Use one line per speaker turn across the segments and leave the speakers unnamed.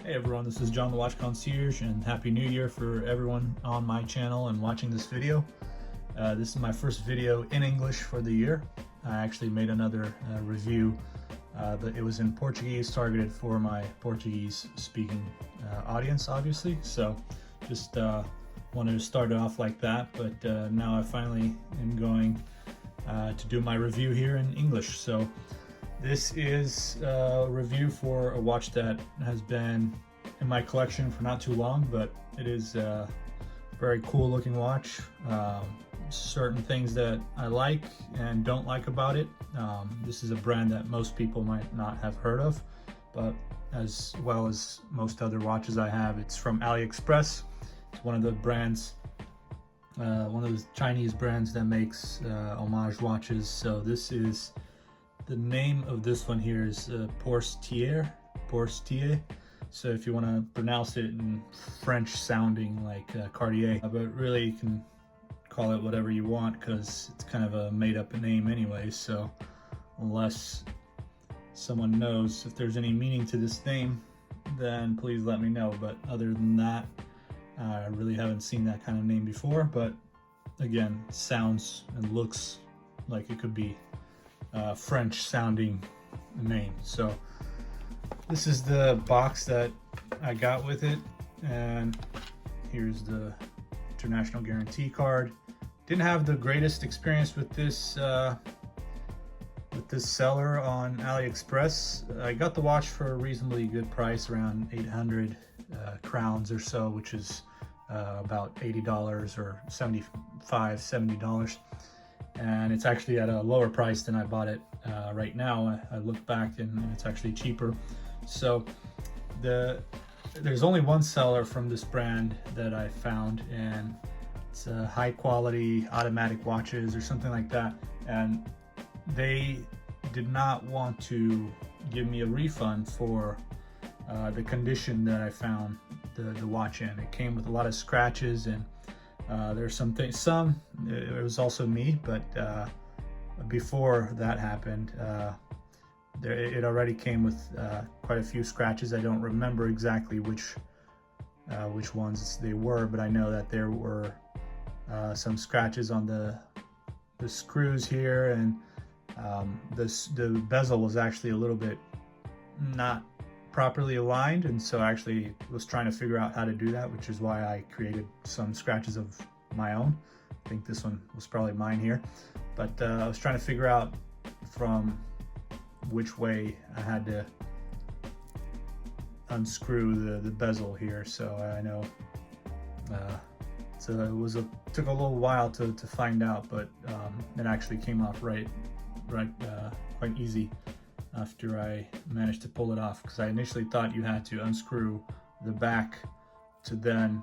Hey everyone, this is John the Watch Concierge, and Happy New Year for everyone on my channel and watching this video. This is my first video in English for the year. I actually made another review, but it was in Portuguese, targeted for my Portuguese speaking audience, obviously. So just wanted to start it off like that, but now I finally am going to do my review here in English. So this is a review for a watch that has been in my collection for not too long, but it is a very cool looking watch. Certain things that I like and don't like about it. This is a brand that most people might not have heard of, but as well as most other watches I have. It's from Aliexpress. It's one of the brands, one of the Chinese brands that makes Homage watches. So this is, the name of this one here is Porstier. So if you want to pronounce it in French sounding like Cartier, but really you can call it whatever you want because it's kind of a made up name anyway. So unless someone knows if there's any meaning to this name, then please let me know. But other than that, I really haven't seen that kind of name before. But again, sounds and looks like it could be French sounding name. So this is the box that I got with it, and here's the international guarantee card. Didn't have the greatest experience with this seller on AliExpress. I got the watch for a reasonably good price, around 800 crowns or so, which is about $80 or $70. And it's actually at a lower price than I bought it right now. I look back and it's actually cheaper. So there's only one seller from this brand that I found, and it's a high quality automatic watches or something like that. And they did not want to give me a refund for the condition that I found the watch in. It came with a lot of scratches, and there's some things, it was also me, but before that happened, it already came with quite a few scratches. I don't remember exactly which ones they were, but I know that there were some scratches on the screws here, and the bezel was actually a little bit not properly aligned, and so I actually was trying to figure out how to do that, which is why I created some scratches of my own. I think this one was probably mine here, but I was trying to figure out from which way I had to unscrew the bezel here. So I know so it took a little while to find out, but it actually came off quite easy after I managed to pull it off, because I initially thought you had to unscrew the back to then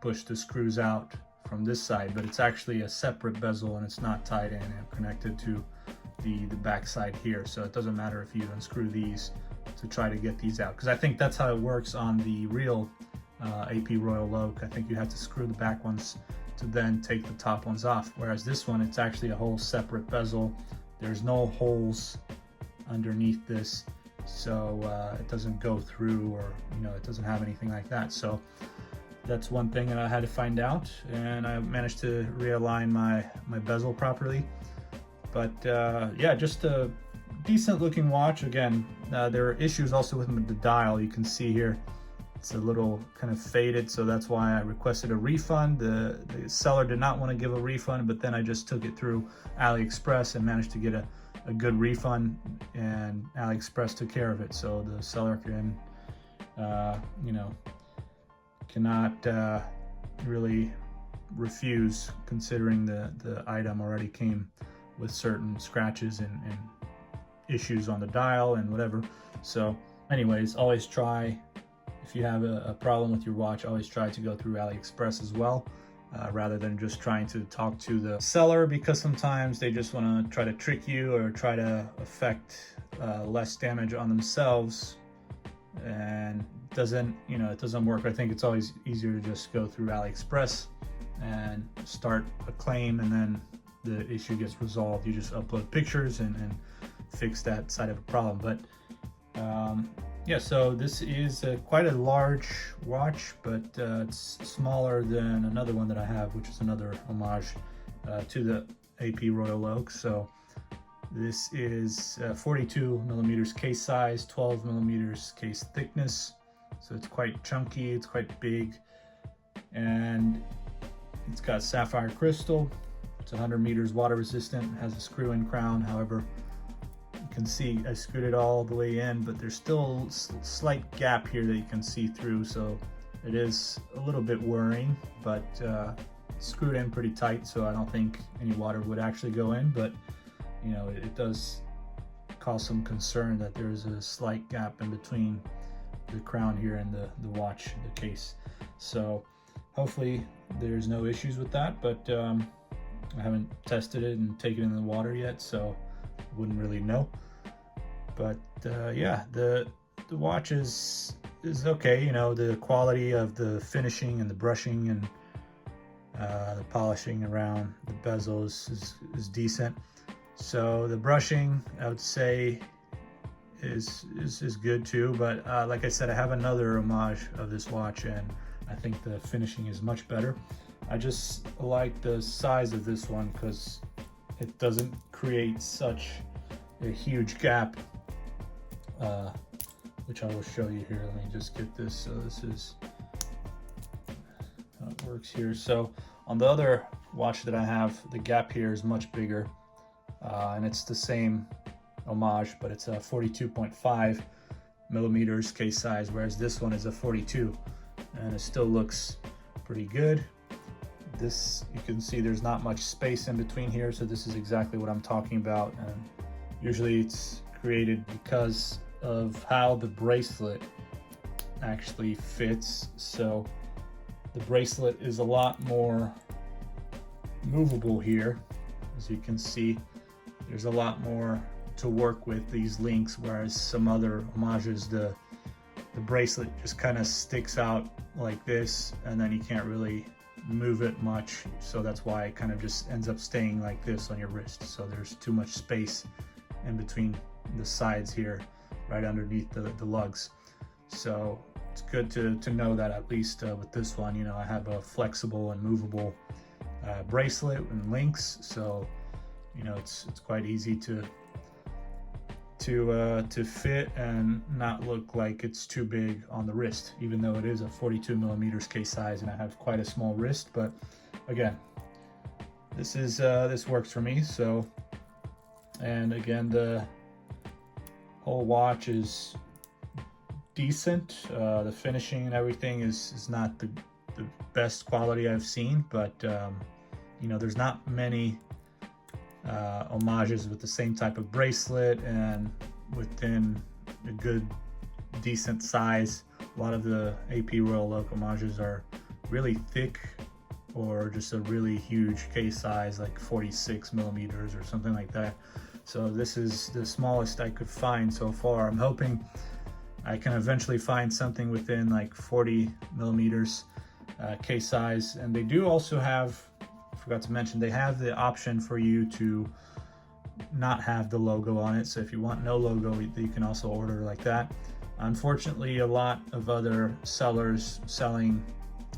push the screws out from this side, but it's actually a separate bezel and it's not tied in and connected to the back side here. So it doesn't matter if you unscrew these to try to get these out, because I think that's how it works on the real AP Royal Oak. I think you have to screw the back ones to then take the top ones off, whereas this one, it's actually a whole separate bezel. There's no holes underneath this, so it doesn't go through, or it doesn't have anything like that. So that's one thing that I had to find out, and I managed to realign my bezel properly. But yeah, just a decent looking watch. Again, there are issues also with the dial. You can see here it's a little kind of faded, so that's why I requested a refund. The seller did not want to give a refund, but then I just took it through AliExpress and managed to get a good refund, and AliExpress took care of it. So the seller can cannot really refuse, considering the item already came with certain scratches and issues on the dial and whatever. So anyways, always try, if you have a problem with your watch, always try to go through AliExpress as well, rather than just trying to talk to the seller, because sometimes they just want to try to trick you or try to affect less damage on themselves, and it doesn't work. I think it's always easier to just go through AliExpress and start a claim, and then the issue gets resolved. You just upload pictures and fix that side of a problem. But Yeah, so this is quite a large watch, but it's smaller than another one that I have, which is another homage to the AP Royal Oak. So this is 42 millimeters case size, 12 millimeters case thickness. So it's quite chunky, it's quite big, and it's got sapphire crystal. It's 100 meters water resistant, has a screw-in crown. However, you can see I screwed it all the way in, but there's still a slight gap here that you can see through, so it is a little bit worrying, but screwed in pretty tight, so I don't think any water would actually go in, but you know, it does cause some concern that there's a slight gap in between the crown here and the watch, the case. So hopefully there's no issues with that, but I haven't tested it and taken it in the water yet, so I wouldn't really know. But yeah, the watch is okay. You know, the quality of the finishing and the brushing and the polishing around the bezels is decent. So the brushing, I would say, is good too. But like I said, I have another homage of this watch, and I think the finishing is much better. I just like the size of this one because it doesn't create such a huge gap, which I will show you here. Let me just get this. So this is how it works here. So on the other watch that I have, the gap here is much bigger, and it's the same homage, but it's a 42.5 millimeters case size, whereas this one is a 42, and it still looks pretty good. This, you can see there's not much space in between here, so this is exactly what I'm talking about. And usually it's created because of how the bracelet actually fits. So the bracelet is a lot more movable here. As you can see, there's a lot more to work with these links, whereas some other homages, the bracelet just kind of sticks out like this, and then you can't really move it much, so that's why it kind of just ends up staying like this on your wrist. So there's too much space in between the sides here, right underneath the lugs. So it's good to know that at least with this one, you know, I have a flexible and movable bracelet and links, so you know it's quite easy to fit and not look like it's too big on the wrist, even though it is a 42 millimeters case size and I have quite a small wrist. But again, this works for me. So, and again, the whole watch is decent. The finishing and everything is not the best quality I've seen, but you know, there's not many homages with the same type of bracelet and within a good decent size. A lot of the AP Royal Oak homages are really thick or just a really huge case size, like 46 millimeters or something like that. So this is the smallest I could find so far. I'm hoping I can eventually find something within like 40 millimeters case size. And they do also have, forgot to mention, they have the option for you to not have the logo on it. So if you want no logo, you can also order like that. Unfortunately, a lot of other sellers selling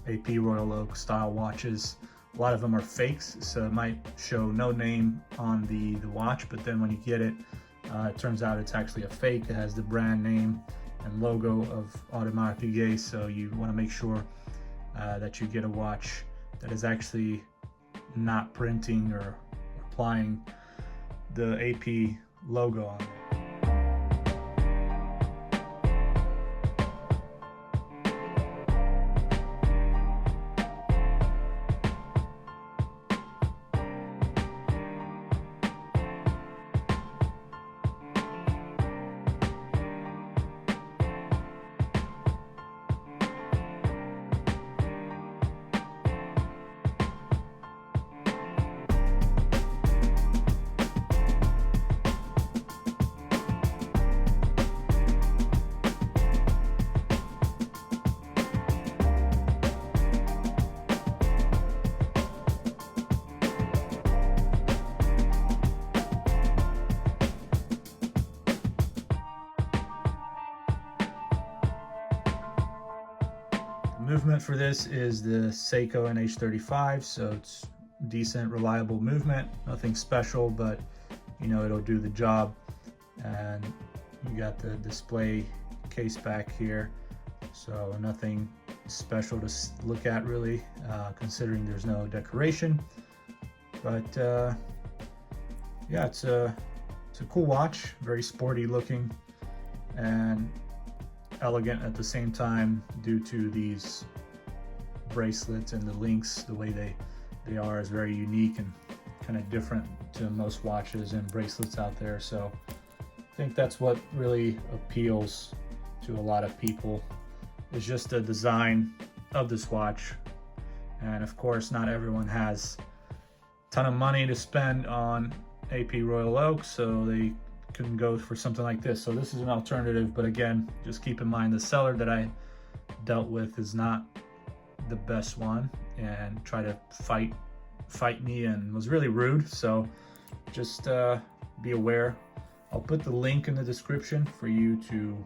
AP Royal Oak style watches, a lot of them are fakes, so it might show no name on the watch, but then when you get it, it turns out it's actually a fake. It has the brand name and logo of Audemars Piguet, so you want to make sure that you get a watch that is actually not printing or applying the AP logo on it. movement for this is the Seiko NH35, so it's decent, reliable movement. Nothing special, but you know, it'll do the job. And you got the display case back here, so nothing special to look at really, considering there's no decoration. But yeah, it's a cool watch, very sporty looking and elegant at the same time, due to these bracelets and the links. The way they are is very unique and kind of different to most watches and bracelets out there. So I think that's what really appeals to a lot of people, is just the design of this watch. And of course, not everyone has a ton of money to spend on AP Royal Oak, so they can go for something like this. So this is an alternative, but again, just keep in mind the seller that I dealt with is not the best one, and try to fight me and was really rude. So just be aware. I'll put the link in the description for you to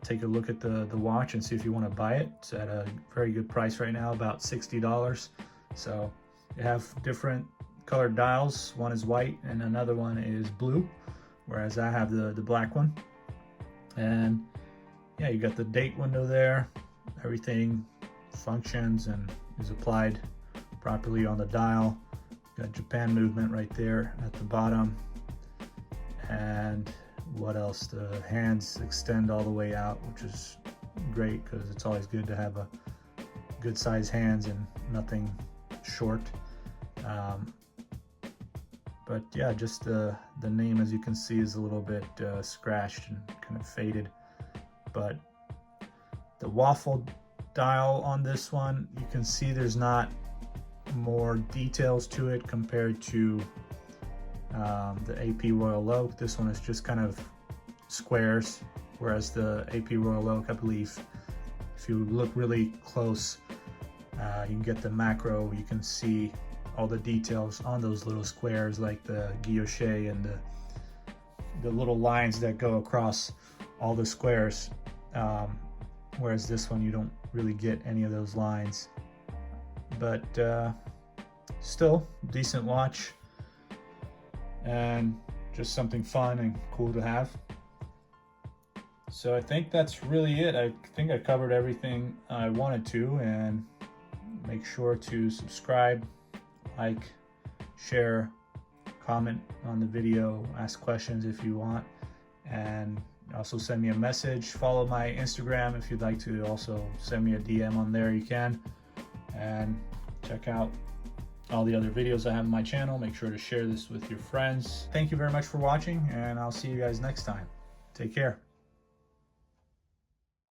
take a look at the watch and see if you want to buy it. It's at a very good price right now, about $60. So they have different colored dials. One is white and another one is blue, whereas I have the black one. And yeah, you got the date window there. Everything functions and is applied properly on the dial. Got Japan movement right there at the bottom. And what else? The hands extend all the way out, which is great because it's always good to have a good size hands and nothing short. But yeah, just the name, as you can see, is a little bit scratched and kind of faded. But the waffle dial on this one, you can see there's not more details to it compared to the AP Royal Oak. This one is just kind of squares, whereas the AP Royal Oak, I believe, if you look really close, you can get the macro, you can see all the details on those little squares, like the guilloche and the little lines that go across all the squares, whereas this one you don't really get any of those lines. But still decent watch, and just something fun and cool to have. So I think that's really it. I think I covered everything I wanted to, and make sure to subscribe, like, share, comment on the video, ask questions if you want, and also send me a message. Follow my Instagram if you'd like to also send me a DM on there, you can. And check out all the other videos I have on my channel. Make sure to share this with your friends. Thank you very much for watching, and I'll see you guys next time. Take care.